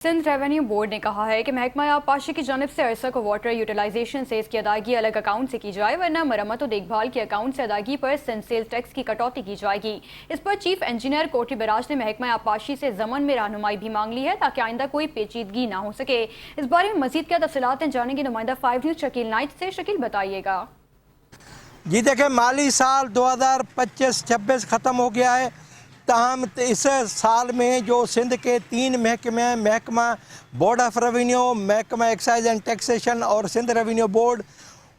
Sindh revenue board ने कहा है कि महकमा आबपाशी की जानिब से अरसा को वाटर यूटिलाइजेशन से इसकी अदायगी अलग अकाउंट से की जाए, वरना मरम्मत और देखभाल के अकाउंट से अदायगी पर सिंध सेल टैक्स की कटौती की जाएगी। इस पर चीफ इंजीनियर कोटी बराज ने महकमा आबपाशी से जमन में रहनुमाई भी मांग ली है ताकि आइंदा कोई पेचीदगी ना हो सके। इस बारे में मजीद क्या तफसीलात जानेंगे नुमाइंदा 5 न्यूज़ शकील नाइट से। शकील, बताइएगा। जी देखें, माली साल 2025-26 ख़त्म हो गया है। ताहम इस साल में जो सिंध के 3 महकमे, महकमा बोर्ड ऑफ रेवेन्यू, महकमा एक्साइज एंड टैक्सेशन और सिंध रेवेन्यू बोर्ड,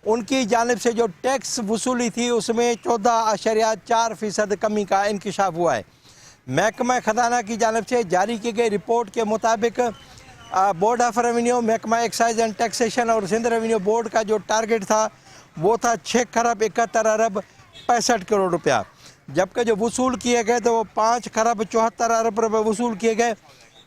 उनकी जानिब से जो टैक्स वसूली थी उसमें 14.4% कमी का इंकशाफ हुआ है। महकमा ख़जाना की जानिब से जारी की गई रिपोर्ट के मुताबिक बोर्ड ऑफ रेवेन्यू, महकमा एक्साइज एंड टैक्सेशन और सिंध रेवेन्यू बोर्ड का जो टारगेट था वो था 6 खरब 71 अरब 65 करोड़ रुपया, जबकि जो वसूल किए गए तो वो 5 खरब 74 अरब रुपये वसूल किए गए।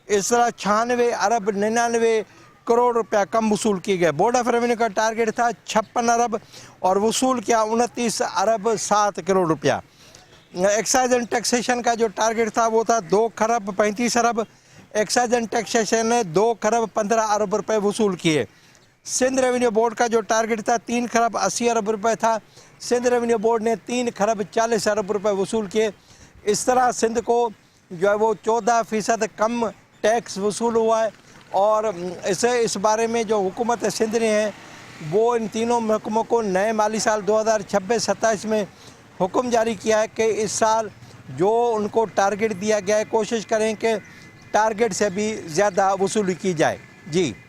इस तरह 96 अरब 99 करोड़ रुपया कम वसूल किए गए। बोर्ड ऑफ रेवेन्यू का टारगेट था 56 अरब और वसूल किया 29 अरब 7 करोड़ रुपया। एक्साइज एंड टैक्सेशन का जो टारगेट था वो था 2 खरब 35 अरब। एक्साइज एंड टैक्सेशन ने 2 खरब 15 अरब रुपये वसूल किए। सिंध रेवेन्यू बोर्ड का जो टारगेट था 3 खरब 80 अरब रुपये था। सिंध रेवेन्यू बोर्ड ने 3 खरब 40 अरब रुपये वसूल किए। इस तरह सिंध को जो है वो 14% कम टैक्स वसूल हुआ है। और इस बारे में जो हुकूमत सिंध ने है वो इन तीनों महकमों को नए माली साल 2026-27 में हुक्म जारी किया है कि इस साल जो उनको टारगेट दिया गया है कोशिश करें कि टारगेट से भी ज़्यादा वसूली की जाए। जी।